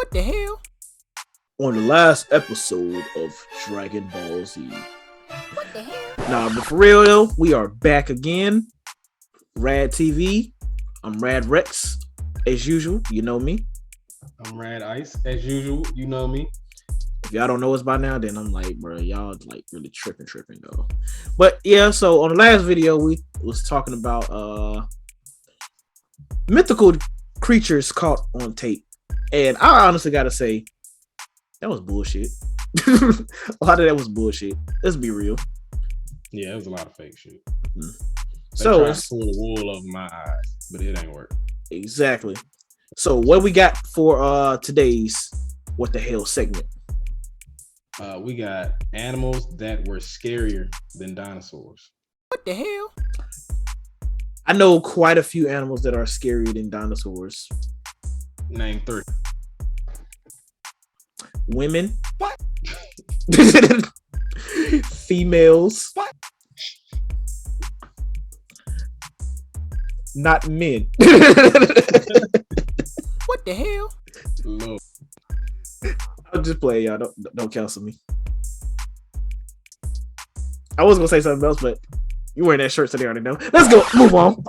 What the hell? On the last episode of Dragon Ball Z. What the hell? Nah, but for real though, we are back again. R.A.D.D TV. I'm Rad Rex, as usual. You know me. I'm Rad Ice, as usual. You know me. If y'all don't know us by now, then I'm like, bro, y'all like really tripping though. But yeah, so on the last video, we was talking about mythical creatures caught on tape, and I honestly gotta say, that was bullshit. A lot of that was bullshit. Let's be real. Yeah, it was a lot of fake shit. Mm-hmm. So tried to pull the wool over my eyes, but it ain't work. Exactly. So what we got for today's What the Hell segment? We got animals that were scarier than dinosaurs. What the hell? I know quite a few animals that are scarier than dinosaurs. Name 3. Women. What? Females. What? Not men. What the hell? Look. I'll just play, y'all. Don't cancel me. I was gonna say something else, but you wearing that shirt, so they already know. Let's go. Move on.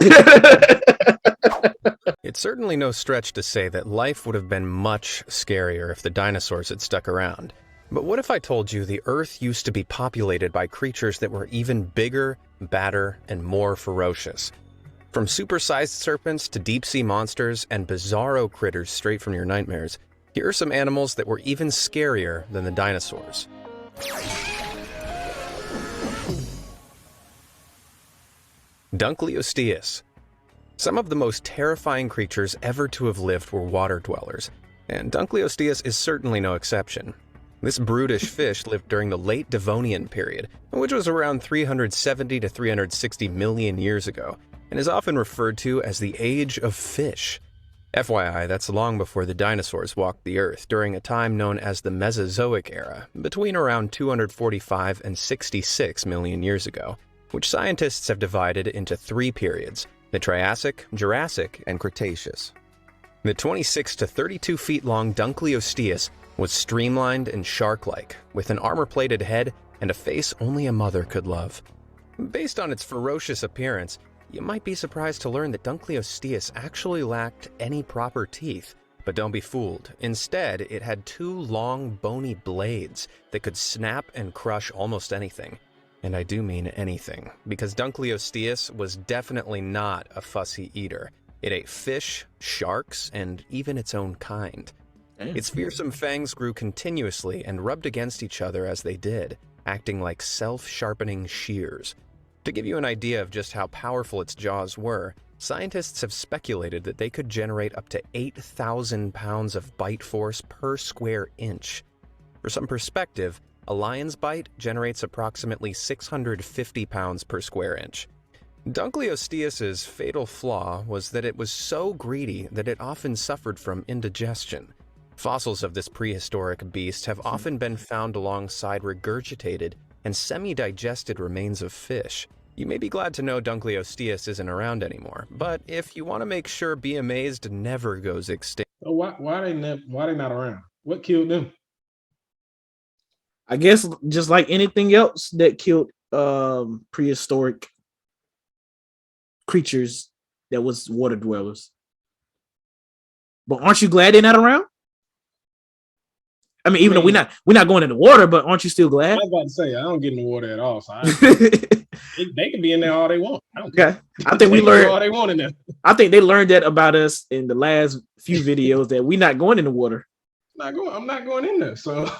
It's certainly no stretch to say that life would have been much scarier if the dinosaurs had stuck around. But what if I told you the Earth used to be populated by creatures that were even bigger, badder, and more ferocious? From supersized serpents to deep-sea monsters and bizarro critters straight from your nightmares, here are some animals that were even scarier than the dinosaurs. DUNKLEOSTEUS. Some of the most terrifying creatures ever to have lived were water dwellers, and DUNKLEOSTEUS is certainly no exception. This brutish fish lived during the late Devonian period, which was around 370 to 360 million years ago, and is often referred to as the Age of Fish. FYI, that's long before the dinosaurs walked the Earth, during a time known as the Mesozoic era, between around 245 and 66 million years ago, which scientists have divided into 3 periods: the Triassic, Jurassic, and Cretaceous. The 26 to 32 feet long DUNKLEOSTEUS was streamlined and shark-like, with an armor-plated head and a face only a mother could love. Based on its ferocious appearance, you might be surprised to learn that DUNKLEOSTEUS actually lacked any proper teeth. But don't be fooled. Instead, it had 2 long, bony blades that could snap and crush almost anything. And I do mean anything, because DUNKLEOSTEUS was definitely not a fussy eater. It ate fish, sharks, and even its own kind. Its fearsome fangs grew continuously and rubbed against each other as they did, acting like self-sharpening shears. To give you an idea of just how powerful its jaws were, scientists have speculated that they could generate up to 8,000 pounds of bite force per square inch. For some perspective, a lion's bite generates approximately 650 pounds per square inch. DUNKLEOSTEUS's fatal flaw was that it was so greedy that it often suffered from indigestion. Fossils of this prehistoric beast have often been found alongside regurgitated and semi-digested remains of fish. You may be glad to know DUNKLEOSTEUS isn't around anymore, but if you want to make sure Be Amazed never goes extinct. So why they not around? What killed them? I guess just like anything else that killed prehistoric creatures, that was water dwellers. But aren't you glad they're not around? I mean, even though we're not going in the water, but aren't you still glad? I was about to say I don't get in the water at all, so they can be in there all they want. I don't care. Okay, I think we learned all they want in there. I think they learned that about us in the last few videos, that we're not going in the water. I'm not going in there. So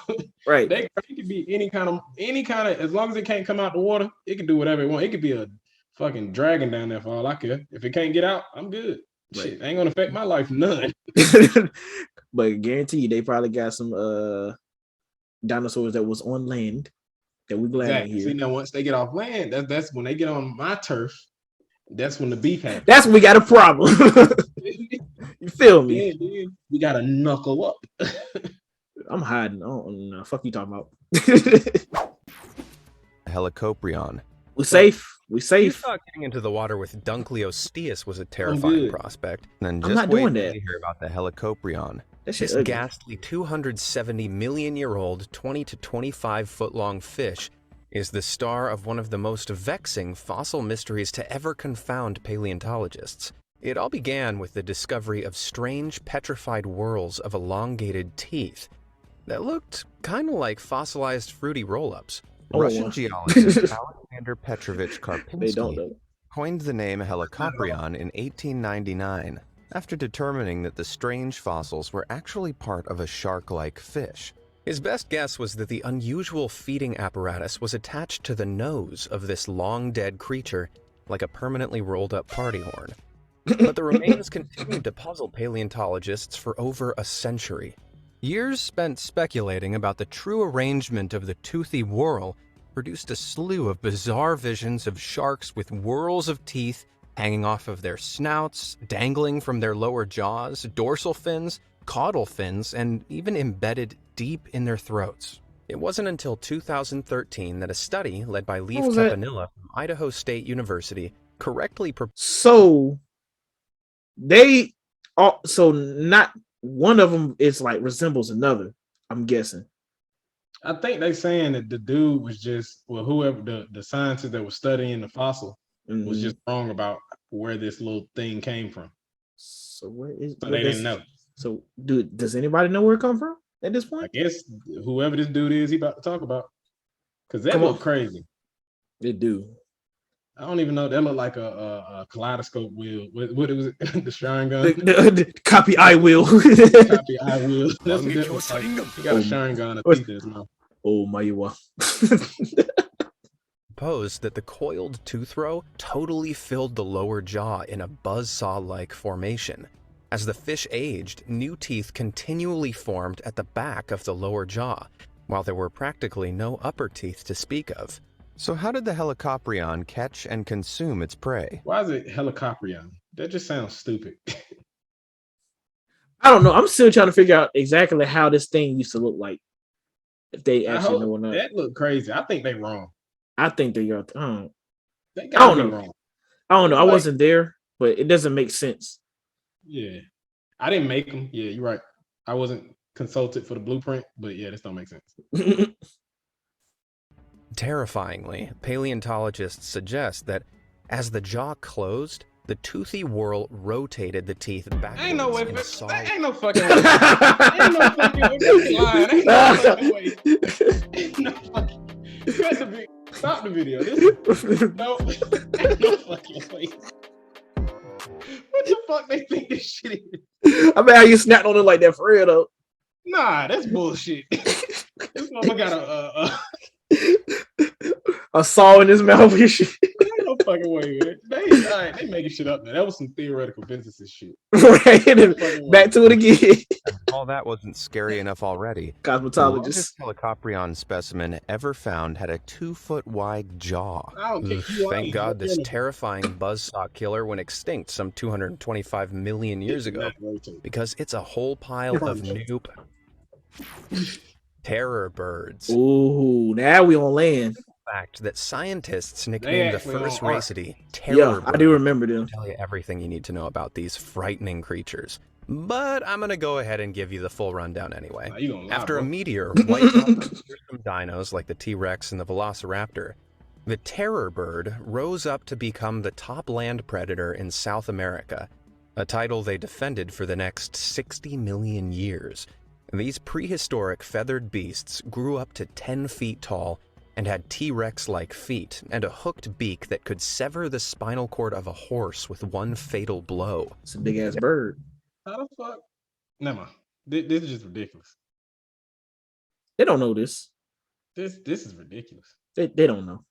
right, they can be any kind of as long as it can't come out the water, it can do whatever it wants. It could be a fucking dragon down there for all I care. If it can't get out, I'm good. Right. Shit, ain't gonna affect my life none. But guarantee you, they probably got some dinosaurs that was on land that we glad to hear. See, now once they get off land, that's when they get on my turf. That's when the beef happens. That's when we got a problem. You feel me? Yeah, we gotta knuckle up. I'm hiding. Oh no, fuck you talking about? HELICOPRION. We're safe. We You safe. thought getting into the water with DUNKLEOSTEUS was a I'm terrifying good. prospect. Then I'm just not wait doing until that. you hear about the HELICOPRION. That shit This ugly. ghastly 270 million year old, 20 to 25 foot long fish is the star of one of the most vexing fossil mysteries to ever confound paleontologists. It all began with the discovery of strange petrified whorls of elongated teeth that looked kind of like fossilized fruity roll-ups. Oh, Russian geologist Alexander Petrovich They don't Karpinsky though. coined the name HELICOPRION in 1899 after determining that the strange fossils were actually part of a shark-like fish. His best guess was that the unusual feeding apparatus was attached to the nose of this long-dead creature like a permanently rolled-up party horn. But the remains continued to puzzle paleontologists for over a century. Years spent speculating about the true arrangement of the toothy whorl produced a slew of bizarre visions of sharks with whorls of teeth hanging off of their snouts, dangling from their lower jaws, dorsal fins, caudal fins, and even embedded deep in their throats. It wasn't until 2013 that a study led by Leif was that? Campanilla from Idaho State University correctly So they all so not one of them is like resembles another. I'm guessing. I think they saying that the dude was just whoever the scientist that was studying the fossil was just wrong about where this little thing came from. So where is? So they didn't know. So, dude, does anybody know where it come from at this point? I guess whoever this dude is, he about to talk about, because that Come look on. crazy. They do. I don't even know. That looked like a kaleidoscope wheel. What it was? The shine gun. The copy I will. Copy I will. That's what that looks like. He got a shine gun, a teeth in his mouth. Oh my you proposed that the coiled tooth row totally filled the lower jaw in a buzzsaw-like formation. As the fish aged, new teeth continually formed at the back of the lower jaw, while there were practically no upper teeth to speak of. So how did the HELICOPRION catch and consume its prey? Why is it HELICOPRION? That just sounds stupid. I don't know. I'm still trying to figure out exactly how this thing used to look like. If they actually know or not. That look crazy. I think they wrong. I think they are. They gotta be wrong. I don't know. I Like, wasn't there, but it doesn't make sense. Yeah. I didn't make them. Yeah, you're right. I wasn't consulted for the blueprint, but yeah, this don't make sense. Terrifyingly, paleontologists suggest that as the jaw closed, the toothy whorl rotated the teeth backwards. Ain't no way. in a saw- Ain't no fucking way. Ain't no fucking way. You're lying. Ain't no fucking way. Ain't no fucking. You got to stop the video. No. Ain't no fucking way. What the fuck they think this shit is? I mean, how you snapped on it like that for real though. Nah, that's bullshit. This motherfucker got a saw in his mouth and shit. Ain't no fucking way, man. They making shit up, man. That was some theoretical businesses shit. Right. Back to it again. All that wasn't scary enough already. The Cosmetologist. largest HELICOPRION specimen ever found had a 2-foot wide jaw. I don't care. Thank God this terrifying buzzsaw killer went extinct some 225 million years ago, because it's a whole pile of nope terror birds. Ooh, now we on land. Fact that scientists nicknamed the actually first on Ark. racity terror Yeah, I do bird. remember them. Tell you everything you need to know about these frightening creatures. But I'm gonna go ahead and give you the full rundown anyway. Nah, you gonna lie, After a bro. meteor wiped out the fearsome dinos like the T-Rex and the Velociraptor, the terror bird rose up to become the top land predator in South America, a title they defended for the next 60 million years. These prehistoric feathered beasts grew up to 10 feet tall and had T-Rex-like feet and a hooked beak that could sever the spinal cord of a horse with one fatal blow. It's a big ass bird. How the fuck? Never mind. This is just ridiculous. They don't know this. This is ridiculous. They don't know.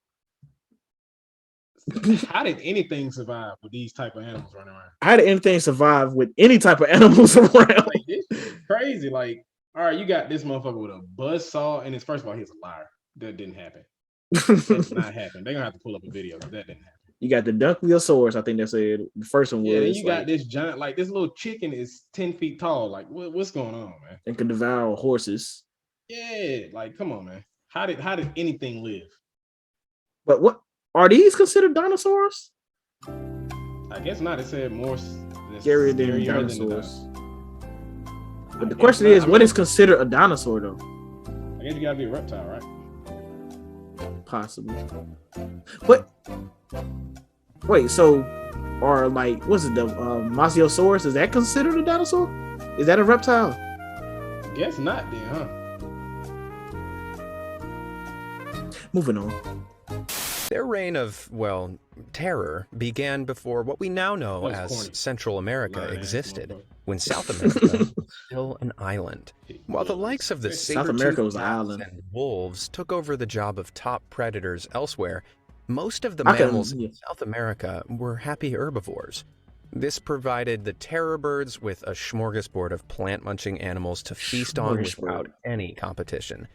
How did anything survive with these type of animals running around? How did anything survive with any type of animals around? Like, this is crazy. Like, all right, you got this motherfucker with a buzz saw, and it's first of all, he's a liar. That didn't happen. That did not happen. They're gonna have to pull up a video because that didn't happen. You got the DUNKLEOSTEUS, I think they said the first one was. Yeah, then you got like, this giant, like this little chicken is 10 feet tall. Like, what's going on, man? and can devour horses. Yeah, like, come on, man. How did anything live? But what? Are these considered dinosaurs? I guess not. It said more Scarier than scarier dinosaurs. But the I question guess is, not. I what mean, is considered a dinosaur though? I guess you gotta be a reptile, right? Possibly. But wait, so or like what's it, the Mosasaurus? Is that considered a dinosaur? Is that a reptile? Guess not, then, huh? Moving on. Their reign of, well, terror began before what we now know That was as corny. Central America Lying ass existed, motherfucker. when South America was still an island. While the likes of the South America was an saber-toothed island. and wolves took over the job of top predators elsewhere, most of the I can- mammals yeah. in South America were happy herbivores. This provided the terror birds with a smorgasbord of plant-munching animals to feast on Smorgasbord. without any competition.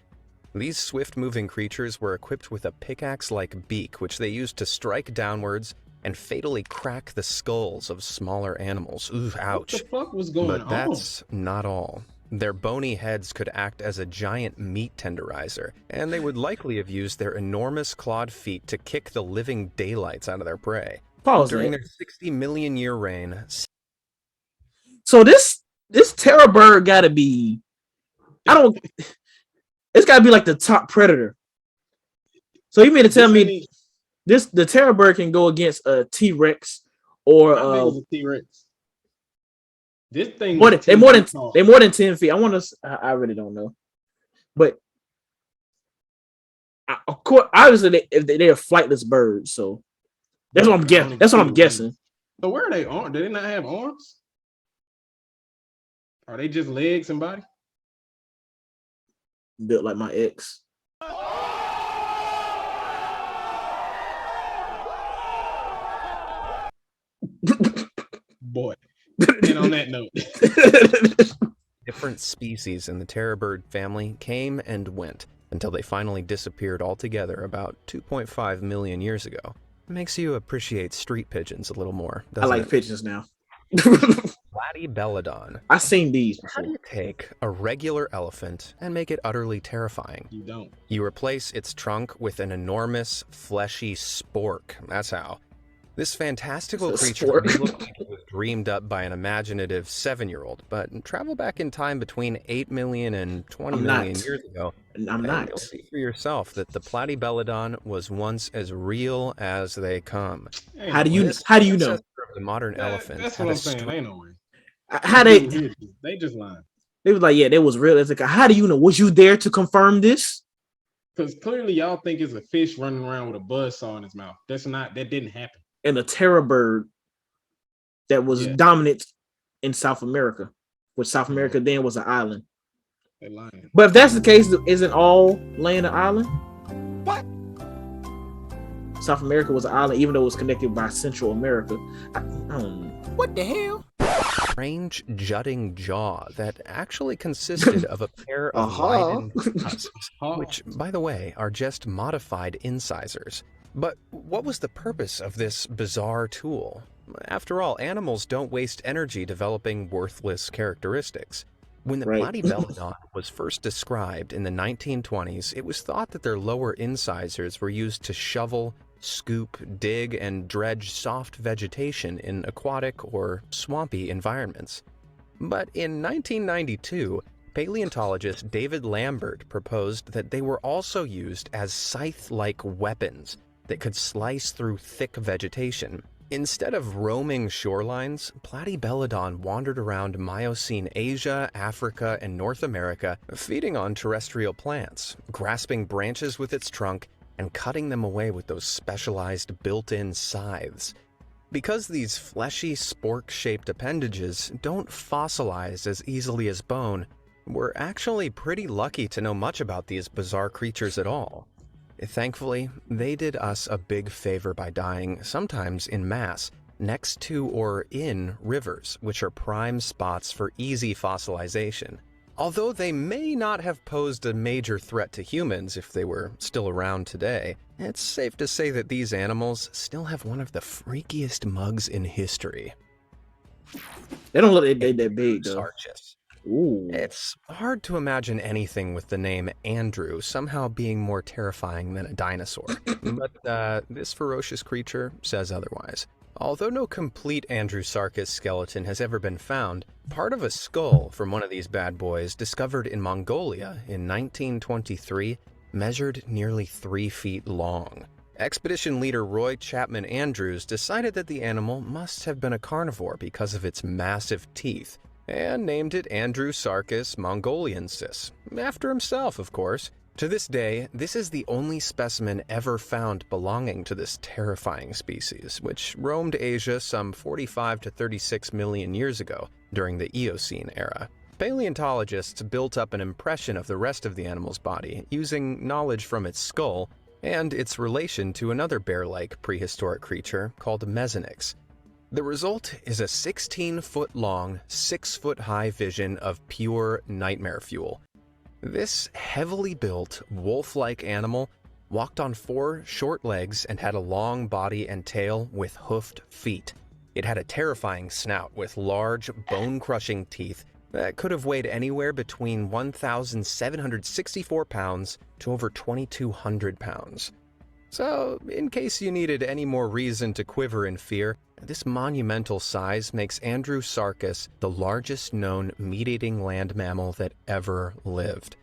These swift-moving creatures were equipped with a pickaxe-like beak, which they used to strike downwards and fatally crack the skulls of smaller animals. Ooh, What ouch. the fuck was going But on? that's not all. Their bony heads could act as a giant meat tenderizer, and they would likely have used their enormous clawed feet to kick the living daylights out of their prey. Pause During that. their 60-million-year reign, So this terror bird gotta be, it's gotta be like the top predator. So you mean to tell me the terror bird can go against a T-Rex or How big was a T-Rex? This thing more was than, 10 more than feet tall. they more than 10 feet. I really don't know, but of course, obviously they're flightless birds, so that's what I'm guessing. That's what I'm guessing. So where are they armed? Do they not have arms? Are they just legs and body? Built like my ex. Boy. And on that note, different species in the terror bird family came and went until they finally disappeared altogether about 2.5 million years ago. It makes you appreciate street pigeons a little more, I doesn't like it? pigeons now. Platybeladon. I seen these How do before. you take a regular elephant and make it utterly terrifying? you don't. You replace its trunk with an enormous, fleshy spork. That's how. This fantastical It's a creature spork. may look like it was dreamed up by an imaginative 7-year-old, but travel back in time between 8 million and 20 I'm million not. years ago, I'm and not. you'll see for yourself that the Platybeladon was once as real as they come. Ain't How do no you way. This how do you know? ancestor of the modern elephant That's had what a I'm saying. str- Ain't no way. How They just lying. they was like, yeah, that was real. It's like, how do you know? Was you there to confirm this? Because clearly y'all think it's a fish running around with a buzzsaw in his mouth. That didn't happen. And a terror bird that was Yeah. dominant in South America, which South America then was an island. They lying. But if that's the case, isn't all land an island? What? South America was an island, even though it was connected by Central America. I don't know. What the hell? strange jutting jaw that actually consisted of a pair of widened tusks, which, by the way, are just modified incisors. But what was the purpose of this bizarre tool? After all, animals don't waste energy developing worthless characteristics. When the Platybeladon was first described in the 1920s, it was thought that their lower incisors were used to shovel, scoop, dig, and dredge soft vegetation in aquatic or swampy environments. But in 1992, paleontologist David Lambert proposed that they were also used as scythe-like weapons that could slice through thick vegetation. Instead of roaming shorelines, Platybeladon wandered around Miocene Asia, Africa, and North America, feeding on terrestrial plants, grasping branches with its trunk, and cutting them away with those specialized built-in scythes. Because these fleshy, spork-shaped appendages don't fossilize as easily as bone, we're actually pretty lucky to know much about these bizarre creatures at all. Thankfully, they did us a big favor by dying, sometimes in mass, next to or in rivers, which are prime spots for easy fossilization. Although they may not have posed a major threat to humans if they were still around today, it's safe to say that these animals still have one of the freakiest mugs in history. They don't look that big, though. Sarchus. Ooh. It's hard to imagine anything with the name Andrew somehow being more terrifying than a dinosaur, but this ferocious creature says otherwise. Although no complete Andrewsarchus skeleton has ever been found, part of a skull from one of these bad boys discovered in Mongolia in 1923 measured nearly 3 feet long. Expedition leader Roy Chapman Andrews decided that the animal must have been a carnivore because of its massive teeth, and named it Andrewsarchus mongoliensis, after himself, of course. To this day, this is the only specimen ever found belonging to this terrifying species, which roamed Asia some 45 to 36 million years ago during the Eocene era. Paleontologists built up an impression of the rest of the animal's body using knowledge from its skull and its relation to another bear-like prehistoric creature called Mesonyx. The result is a 16-foot-long, 6-foot-high vision of pure nightmare fuel. This heavily built, wolf-like animal walked on 4 short legs and had a long body and tail with hoofed feet. It had a terrifying snout with large, bone-crushing teeth that could have weighed anywhere between 1,764 pounds to over 2,200 pounds. So, in case you needed any more reason to quiver in fear, this monumental size makes Andrewsarchus the largest known meat-eating land mammal that ever lived.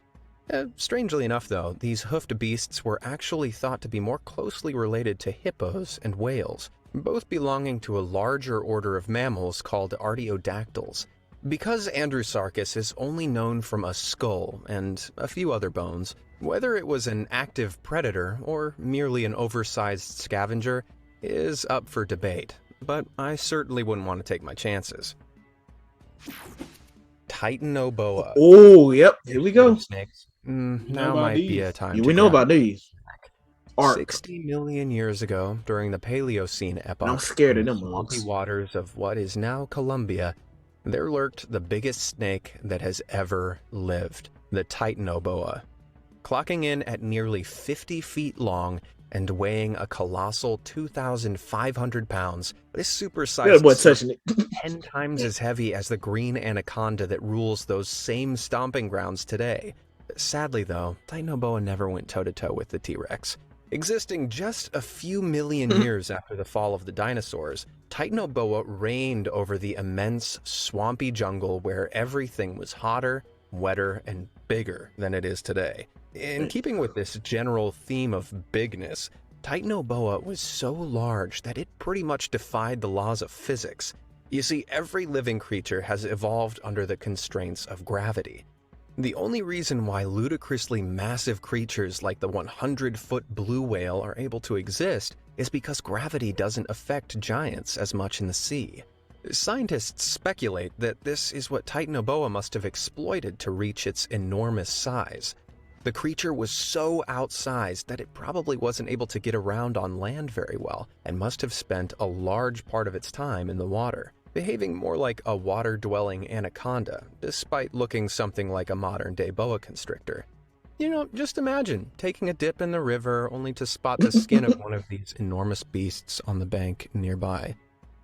Strangely enough, though, these hoofed beasts were actually thought to be more closely related to hippos and whales, both belonging to a larger order of mammals called artiodactyls. Because Andrewsarchus is only known from a skull and a few other bones, whether it was an active predator or merely an oversized scavenger is up for debate, but I certainly wouldn't want to take my chances. TITANOBOA. Oh, yep. Here we go. Snakes. Now might be a time to We know grab about these. Ark. 60 million years ago, during the Paleocene epoch, I'm scared of in the them swampy ones. waters of what is now Colombia, there lurked the biggest snake that has ever lived, the TITANOBOA. Clocking in at nearly 50 feet long and weighing a colossal 2,500 pounds, this supersized What's touching it? 10 times as heavy as the green anaconda that rules those same stomping grounds today. Sadly, though, TITANOBOA never went toe-to-toe with the T-Rex. Existing just a few million years after the fall of the dinosaurs, TITANOBOA reigned over the immense, swampy jungle where everything was hotter, wetter, and bigger than it is today. In keeping with this general theme of bigness, TITANOBOA was so large that it pretty much defied the laws of physics. You see, every living creature has evolved under the constraints of gravity. The only reason why ludicrously massive creatures like the 100-foot blue whale are able to exist is because gravity doesn't affect giants as much in the sea. Scientists speculate that this is what TITANOBOA must have exploited to reach its enormous size. The creature was so outsized that it probably wasn't able to get around on land very well and must have spent a large part of its time in the water, behaving more like a water-dwelling anaconda, despite looking something like a modern-day boa constrictor. You know, just imagine taking a dip in the river only to spot the skin of one of these enormous beasts on the bank nearby.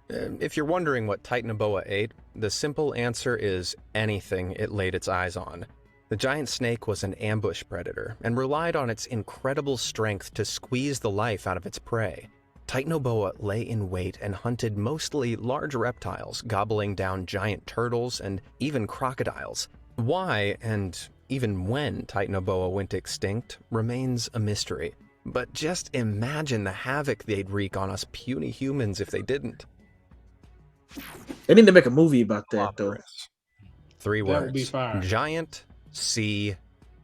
If you're wondering what TITANOBOA ate, the simple answer is anything it laid its eyes on. The giant snake was an ambush predator and relied on its incredible strength to squeeze the life out of its prey. TITANOBOA lay in wait and hunted mostly large reptiles, gobbling down giant turtles and even crocodiles. Why, and even when TITANOBOA went extinct, remains a mystery. But just imagine the havoc they'd wreak on us puny humans if they didn't. They need to make a movie about that, though. 3 That would be words. fire. Giant sea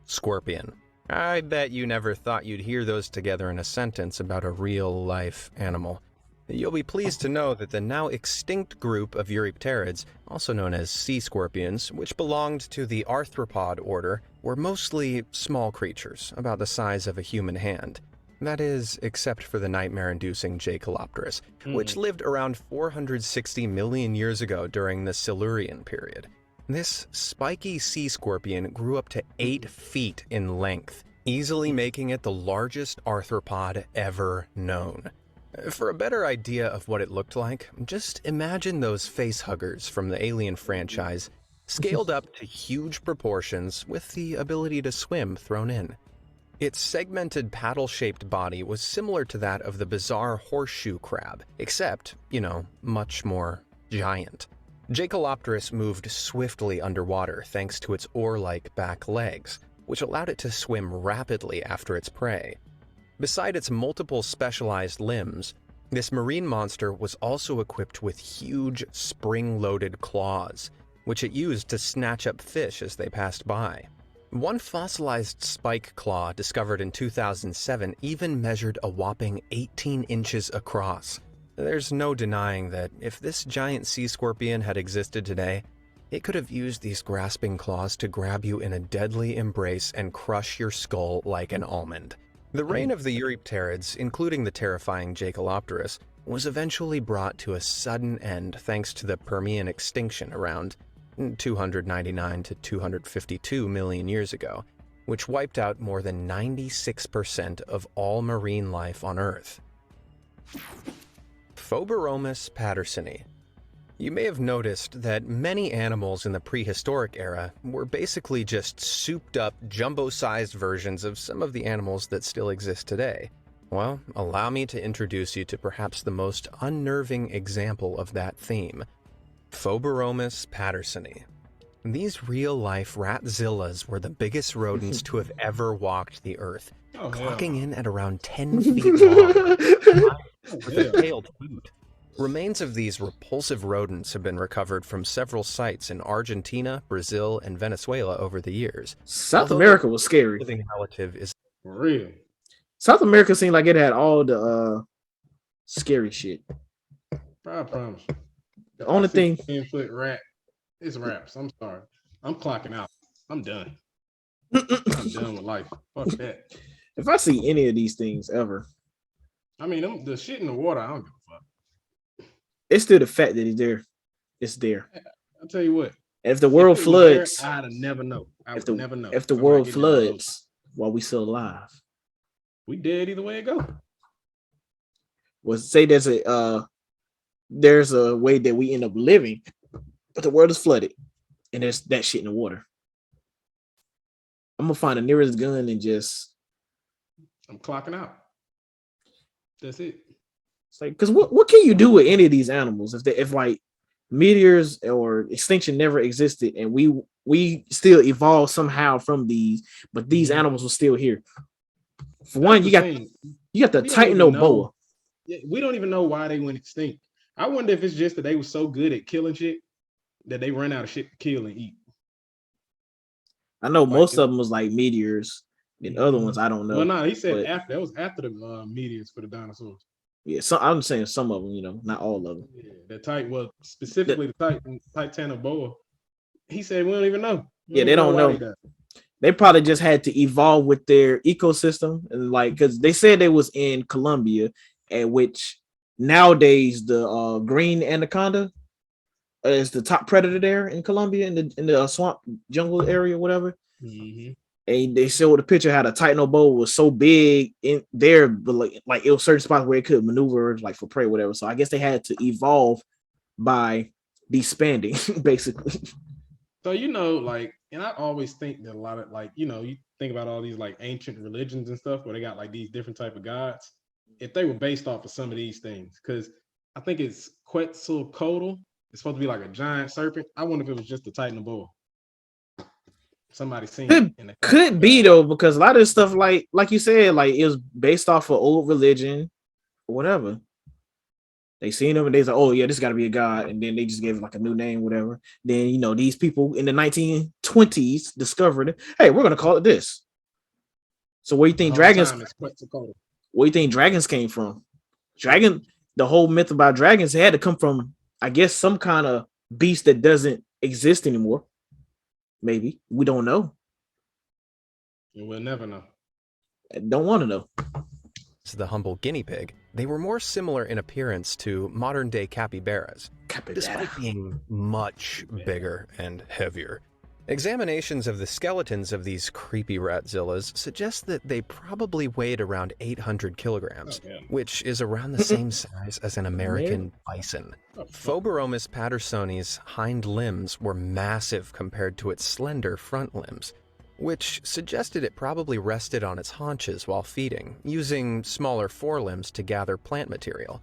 scorpion. I bet you never thought you'd hear those together in a sentence about a real-life animal. You'll be pleased to know that the now extinct group of Eurypterids, also known as sea scorpions, which belonged to the arthropod order, were mostly small creatures, about the size of a human hand. That is, except for the nightmare-inducing Jacalopterus, which lived around 460 million years ago during the Silurian period. This spiky sea scorpion grew up to 8 feet in length, easily making it the largest arthropod ever known. For a better idea of what it looked like, just imagine those facehuggers from the Alien franchise scaled up to huge proportions with the ability to swim thrown in. Its segmented paddle-shaped body was similar to that of the bizarre horseshoe crab, except, much more giant. Jacalopterus moved swiftly underwater thanks to its oar-like back legs, which allowed it to swim rapidly after its prey. Beside its multiple specialized limbs, this marine monster was also equipped with huge spring-loaded claws, which it used to snatch up fish as they passed by. One fossilized spike claw discovered in 2007 even measured a whopping 18 inches across. There's no denying that if this giant sea scorpion had existed today, it could have used these grasping claws to grab you in a deadly embrace and crush your skull like an almond. The reign of the Eurypterids, including the terrifying Jacalopterus, was eventually brought to a sudden end thanks to the Permian extinction around 299 to 252 million years ago, which wiped out more than 96% of all marine life on Earth. Phoberomus pattersoni. You may have noticed that many animals in the prehistoric era were basically just souped-up, jumbo-sized versions of some of the animals that still exist today. Well, allow me to introduce you to perhaps the most unnerving example of that theme. Phoberomus pattersoni. These real-life ratzillas were the biggest rodents to have ever walked the earth, clocking in at around 10 feet long, with a tailed boot. Remains of these repulsive rodents have been recovered from several sites in Argentina, Brazil, and Venezuela over the years. South America was scary. Living relative is For real. South America seemed like it had all the scary shit. I promise. The only thing 10-foot rat, it's raps. I'm sorry. I'm clocking out. I'm done. I'm done with life. Fuck that. if I see any of these things ever, I mean, the shit in the water, I don't give a fuck. it's still the fact that it's there. It's there. I'll tell you what. If the world If it was floods, there, I'd have never know. I would never know. if the Somebody world get in the boat. floods while we still alive, We dead either way it go. was say there's a way that we end up living, but the world is flooded and there's that shit in the water. I'm gonna find the nearest gun and just I'm clocking out. That's it. it's like, because what can you do with any of these animals if like meteors or extinction never existed and we still evolved somehow from these, but these animals were still here. For one, you got the We don't even Titanoboa. know. Yeah, we don't even know why they went extinct. I wonder if it's just that they were so good at killing shit that they ran out of shit to kill and eat. I know most of them was like meteors, and other ones I don't know. Well, no, he said but, after. That was after the meteors for the dinosaurs. yeah, so I'm saying some of them, not all of them. Yeah, specifically the Titanoboa. He said we don't even know. Yeah, they don't know. They probably just had to evolve with their ecosystem, and like because they said they was in Colombia, at which nowadays the green anaconda is the top predator there in Colombia in the swamp jungle area, whatever. Mm-hmm. And they showed a picture how the Titanoboa was so big in there, but like it was certain spots where it could maneuver like for prey, whatever. So I guess they had to evolve by disbanding, basically. So and I always think that a lot of you think about all these like ancient religions and stuff where they got like these different type of gods. If they were based off of some of these things, because I think it's Quetzalcoatl. It's supposed to be like a giant serpent. I wonder if it was just the Titanoboa. Somebody seen could be though, because a lot of this stuff, like you said, like it was based off of old religion or whatever. They seen him and they said, "Oh yeah, this got to be a god," and then they just gave it like a new name, whatever. Then these people in the 1920s discovered it. Hey, we're gonna call it this. So where do you think dragons? Where do you think dragons came from? The whole myth about dragons had to come from, I guess, some kind of beast that doesn't exist anymore. Maybe we don't know. We'll never know. I don't want to know. The humble guinea pig, they were more similar in appearance to modern-day capybaras, despite being much bigger and heavier. Examinations of the skeletons of these creepy ratzillas suggest that they probably weighed around 800 kilograms, which is around the same size as an American bison. Phoberomus pattersoni's hind limbs were massive compared to its slender front limbs, which suggested it probably rested on its haunches while feeding, using smaller forelimbs to gather plant material.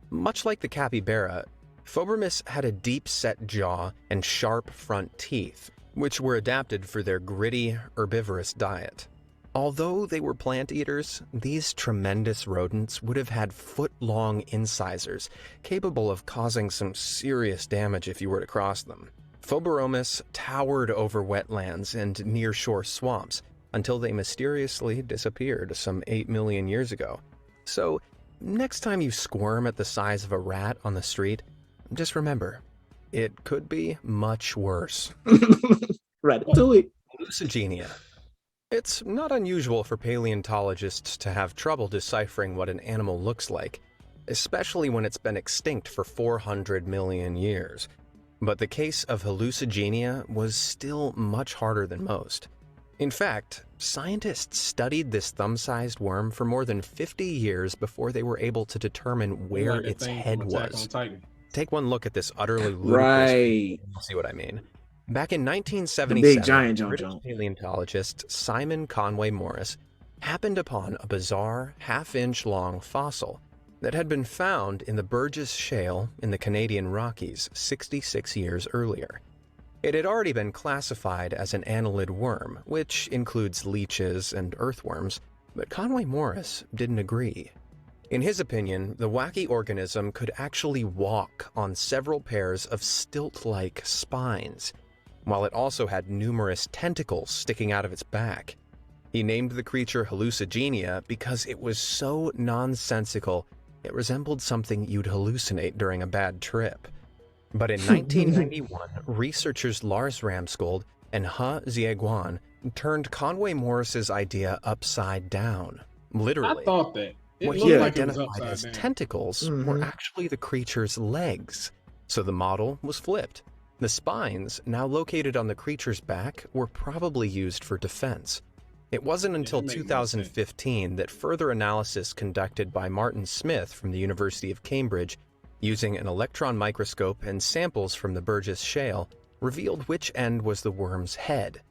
Much like the capybara, Phoberomus had a deep-set jaw and sharp front teeth, which were adapted for their gritty, herbivorous diet. Although they were plant eaters, these tremendous rodents would have had foot-long incisors, capable of causing some serious damage if you were to cross them. Phoberomus towered over wetlands and nearshore swamps until they mysteriously disappeared some 8 million years ago. So, next time you squirm at the size of a rat on the street, just remember, it could be much worse. Ratatouille. Hallucigenia. It's not unusual for paleontologists to have trouble deciphering what an animal looks like, especially when it's been extinct for 400 million years. But the case of hallucigenia was still much harder than most. In fact, scientists studied this thumb-sized worm for more than 50 years before they were able to determine where its head was. Take one look at this utterly ludicrous thing, you'll see what I mean. Back in 1977, British paleontologist Simon Conway Morris happened upon a bizarre half-inch-long fossil that had been found in the Burgess Shale in the Canadian Rockies 66 years earlier. It had already been classified as an annelid worm, which includes leeches and earthworms, but Conway Morris didn't agree. In his opinion, the wacky organism could actually walk on several pairs of stilt-like spines, while it also had numerous tentacles sticking out of its back. He named the creature Hallucigenia because it was so nonsensical it resembled something you'd hallucinate during a bad trip. But in 1991, researchers Lars Ramskjöld and He Zieguan turned Conway Morris's idea upside down. Literally. I thought that. What he identified as tentacles were actually the creature's legs. So the model was flipped. The spines, now located on the creature's back, were probably used for defense. It wasn't until 2015 that further analysis conducted by Martin Smith from the University of Cambridge, using an electron microscope and samples from the Burgess Shale, revealed which end was the worm's head,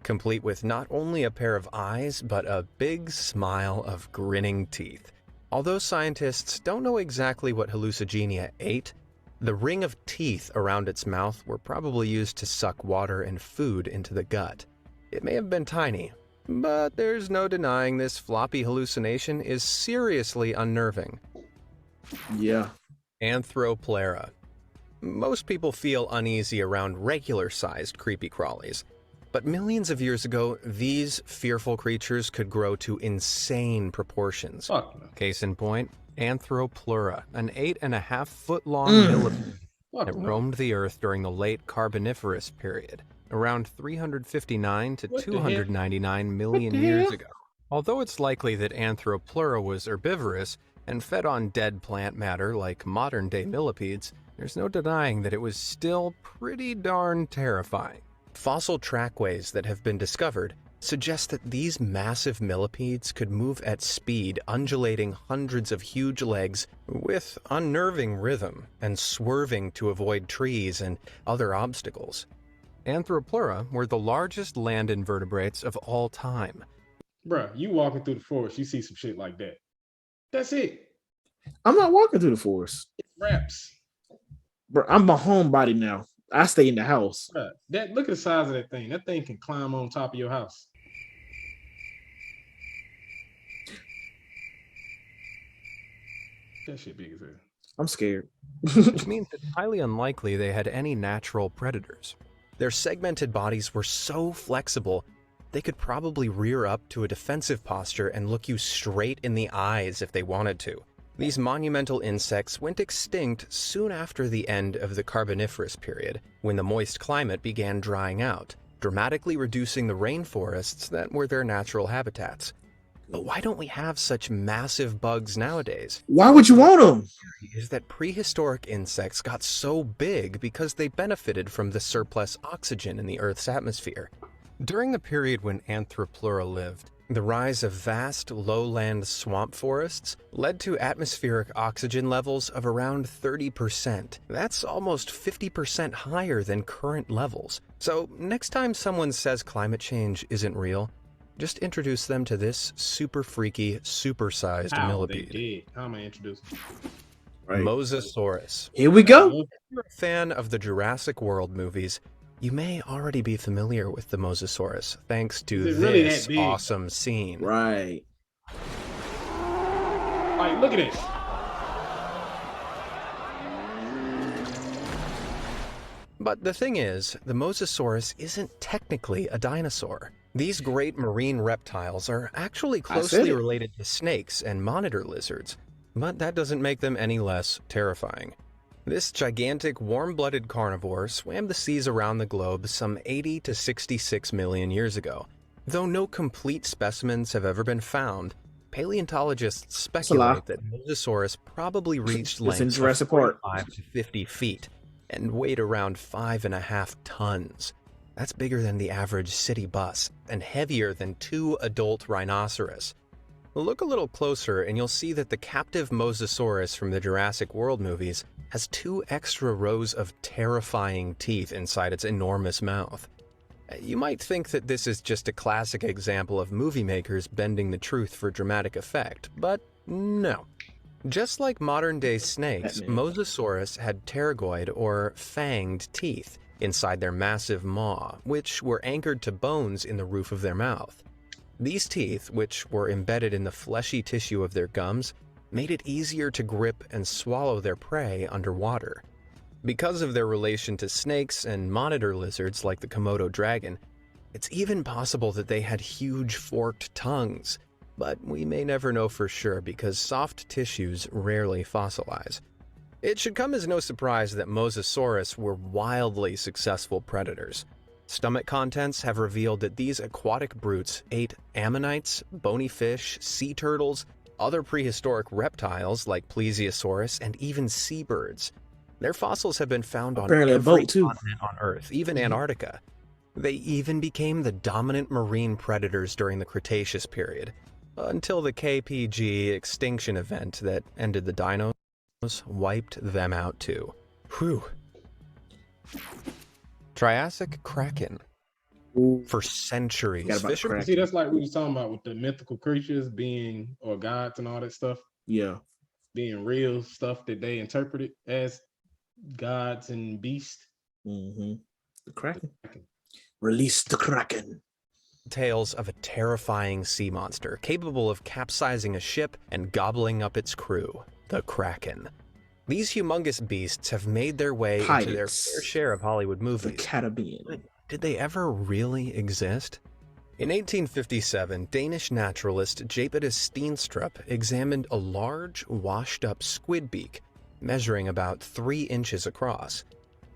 complete with not only a pair of eyes, but a big smile of grinning teeth. Although scientists don't know exactly what Hallucigenia ate, the ring of teeth around its mouth were probably used to suck water and food into the gut. It may have been tiny, but there's no denying this floppy hallucination is seriously unnerving. Yeah. Anthroplera. Most people feel uneasy around regular-sized creepy crawlies, but millions of years ago, these fearful creatures could grow to insane proportions. Case in point, Anthroplera, an 8.5-foot-long millipede that roamed the Earth during the late Carboniferous period, around 359 to 299 million years ago. Although it's likely that Anthroplera was herbivorous and fed on dead plant matter like modern-day millipedes, there's no denying that it was still pretty darn terrifying. Fossil trackways that have been discovered suggest that these massive millipedes could move at speed, undulating hundreds of huge legs with unnerving rhythm and swerving to avoid trees and other obstacles. Anthroplera were the largest land invertebrates of all time. Bruh, you walking through the forest, you see some shit like that. That's it. I'm not walking through the forest. It wraps. Bro, I'm a homebody now. I stay in the house. Bruh, look at the size of that thing. That thing can climb on top of your house. That shit big as hell. I'm scared. Which means it's highly unlikely they had any natural predators. Their segmented bodies were so flexible, they could probably rear up to a defensive posture and look you straight in the eyes if they wanted to. These monumental insects went extinct soon after the end of the Carboniferous period, when the moist climate began drying out, dramatically reducing the rainforests that were their natural habitats. But why don't we have such massive bugs nowadays? Why would you want them? Is that prehistoric insects got so big because they benefited from the surplus oxygen in the Earth's atmosphere. During the period when Anthropleura lived, the rise of vast lowland swamp forests led to atmospheric oxygen levels of around 30%. That's almost 50% higher than current levels. So next time someone says climate change isn't real, just introduce them to this super freaky, supersized millipede. They did. How am I introduced? Right. Mosasaurus. Here we go. If you're a fan of the Jurassic World movies, you may already be familiar with the Mosasaurus thanks to Is it really this that big? awesome scene. Right. Like, look at it. But the thing is, the Mosasaurus isn't technically a dinosaur. These great marine reptiles are actually closely related to snakes and monitor lizards, but that doesn't make them any less terrifying. This gigantic warm-blooded carnivore swam the seas around the globe some 80 to 66 million years ago. Though no complete specimens have ever been found, paleontologists speculate that Mosasaurus probably reached lengths of 45 to 50 feet and weighed around 5.5 tons. That's bigger than the average city bus and heavier than 2 adult rhinoceros. Look a little closer and you'll see that the captive Mosasaurus from the Jurassic World movies has 2 extra rows of terrifying teeth inside its enormous mouth. You might think that this is just a classic example of movie makers bending the truth for dramatic effect, but no. Just like modern-day snakes, Mosasaurus had pterygoid or fanged teeth inside their massive maw, which were anchored to bones in the roof of their mouth. These teeth, which were embedded in the fleshy tissue of their gums, made it easier to grip and swallow their prey underwater. Because of their relation to snakes and monitor lizards like the Komodo dragon, it's even possible that they had huge forked tongues, but we may never know for sure because soft tissues rarely fossilize. It should come as no surprise that Mosasaurus were wildly successful predators. Stomach contents have revealed that these aquatic brutes ate ammonites, bony fish, sea turtles, other prehistoric reptiles like Plesiosaurus, and even seabirds. Their fossils have been found on every continent on Earth, even Antarctica. They even became the dominant marine predators during the Cretaceous period, until the KPG extinction event that ended the dinos wiped them out too. Whew. Triassic Kraken. For centuries, fishermen... See, that's like what you're talking about with the mythical creatures being, or gods and all that stuff. Yeah. Being real stuff that they interpreted as gods and beasts. Mm-hmm. The Kraken. Release the Kraken. Tales of a terrifying sea monster capable of capsizing a ship and gobbling up its crew, the Kraken. These humongous beasts have made their way into their fair share of Hollywood movies. The Caribbean. Did they ever really exist? In 1857, Danish naturalist Japetus Steenstrup examined a large, washed-up squid beak, measuring about 3 inches across.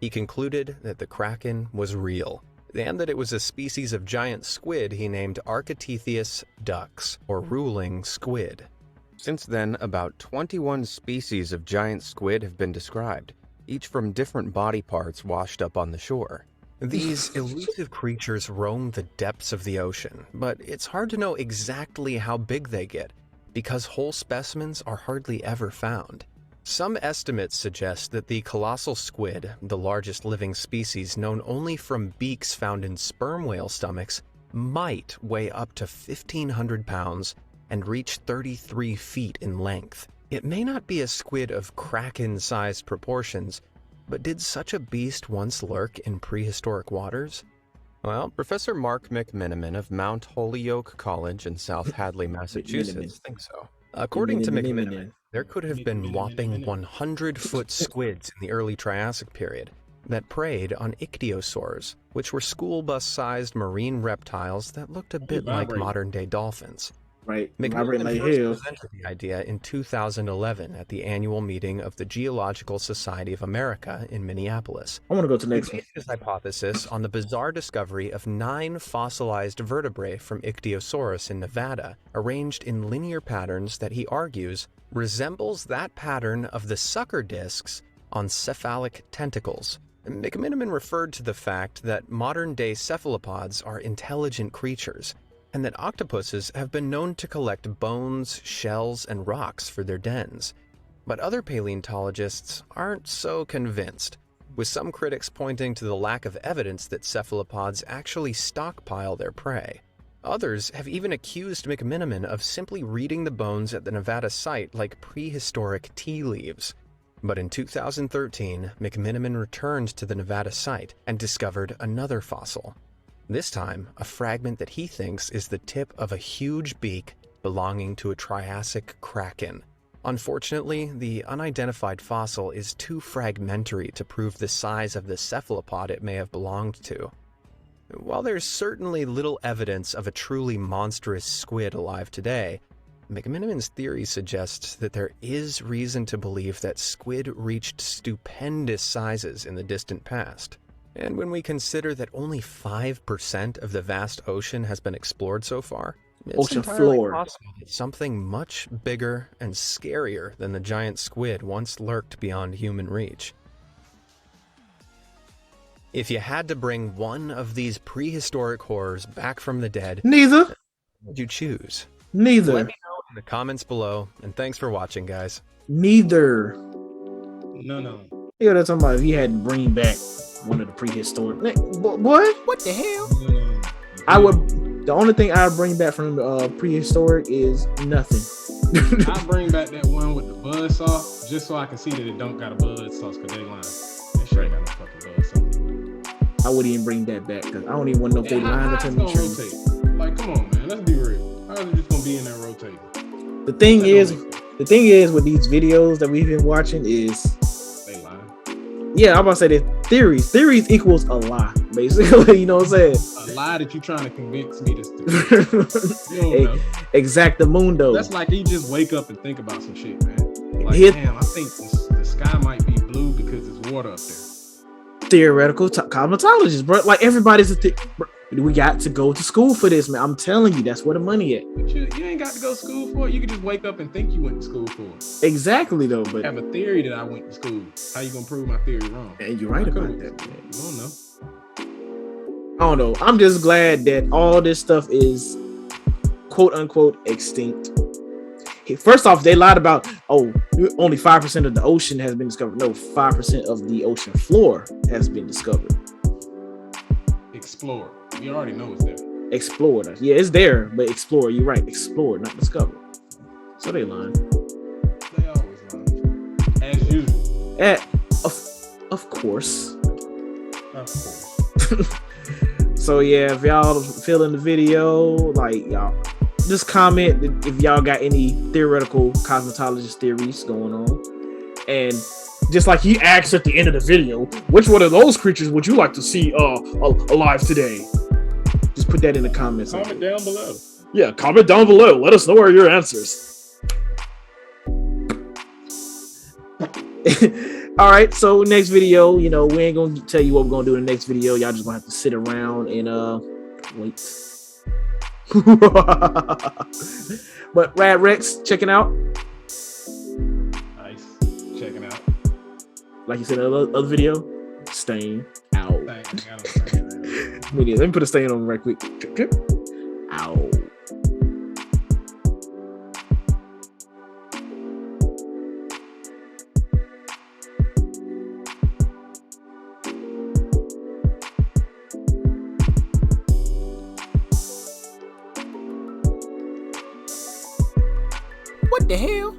He concluded that the Kraken was real, and that it was a species of giant squid he named Architeuthis dux, or ruling squid. Since then, about 21 species of giant squid have been described, each from different body parts washed up on the shore. These elusive creatures roam the depths of the ocean, but it's hard to know exactly how big they get, because whole specimens are hardly ever found. Some estimates suggest that the colossal squid, the largest living species known only from beaks found in sperm whale stomachs, might weigh up to 1,500 pounds and reach 33 feet in length. It may not be a squid of kraken-sized proportions, but did such a beast once lurk in prehistoric waters? Well, Professor Mark McMiniman of Mount Holyoke College in South Hadley, Massachusetts thinks so. According to McMiniman, there could have been whopping 100-foot squids in the early Triassic period that preyed on ichthyosaurs, which were school bus-sized marine reptiles that looked a bit like modern-day dolphins. Right. McMillan Like first hell. presented the idea in 2011 at the annual meeting of the Geological Society of America in Minneapolis. I want to go to the He next one. based his hypothesis on the bizarre discovery of 9 fossilized vertebrae from Ichthyosaurus in Nevada, arranged in linear patterns that he argues resembles that pattern of the sucker discs on cephalic tentacles. McMiniman referred to the fact that modern-day cephalopods are intelligent creatures, and that octopuses have been known to collect bones, shells, and rocks for their dens. But other paleontologists aren't so convinced, with some critics pointing to the lack of evidence that cephalopods actually stockpile their prey. Others have even accused McMiniman of simply reading the bones at the Nevada site like prehistoric tea leaves. But in 2013, McMiniman returned to the Nevada site and discovered another fossil. This time, a fragment that he thinks is the tip of a huge beak belonging to a Triassic kraken. Unfortunately, the unidentified fossil is too fragmentary to prove the size of the cephalopod it may have belonged to. While there's certainly little evidence of a truly monstrous squid alive today, McMiniman's theory suggests that there is reason to believe that squid reached stupendous sizes in the distant past. And when we consider that only 5% of the vast ocean has been explored so far, it's Ocean entirely floor. possible that something much bigger and scarier than the giant squid once lurked beyond human reach. If you had to bring one of these prehistoric horrors back from the dead, Neither. what would you choose? Neither. Let me know in the comments below, and thanks for watching, guys. Neither. No. Yeah, that's talking about if you had to bring back one of the prehistoric. Boy, What the hell? No. I would. The only thing I would bring back from prehistoric is nothing. I bring back that one with the buzzsaw just so I can see that it don't got a buzzsaw because they lying. That shit ain't got no fucking buzzsaw. I wouldn't even bring that back because I don't even want to know if they lying or How's it telling the gonna truth. rotate? Like, come on, man. Let's be real. How is it just gonna be in there rotating? The thing That is, don't make sense. the thing is with these videos that we've been watching is, They lying. yeah, I'm about to say that theories. Theories equals a lie, basically. You know what I'm saying? A lie that you trying to convince me to. You don't know. Exactamundo. That's like you just wake up and think about some shit, man. Like, Hit- damn, I think the sky might be blue because there's water up there. Theoretical cosmetologist, bro. Like everybody's we got to go to school for this, man. I'm telling you, that's where the money at. But you ain't got to go to school for it. You can just wake up and think you went to school for it. Exactly though, I but have a theory that I went to school. How you gonna prove my theory wrong? and you're right I about could've- that, man. I don't know. I don't know. I'm just glad that all this stuff is quote unquote extinct. First off, they lied about only 5% of the ocean has been discovered. No, 5% of the ocean floor has been discovered. Explore. We already know it's there. Explored. Yeah, it's there, but explore. You're right. Explored, not discovered. So they lying. They always lie. As usual. Of course. Of course. So yeah, if y'all feeling the video, like y'all just comment if y'all got any theoretical cosmetologist theories going on. And just like he asked at the end of the video, which one of those creatures would you like to see alive today? Just put that in the comments. Comment down below. Yeah, comment down below. Let us know what are your answers. All right, so next video, we ain't gonna tell you what we're gonna do in the next video. Y'all just gonna have to sit around and wait. But Rad Rex checking out, Nice. Checking out. like you said in the other video, staying out. Thanks. I gotta say that. Let me put a stain on right quick. Drip, drip. Ow. What the hell?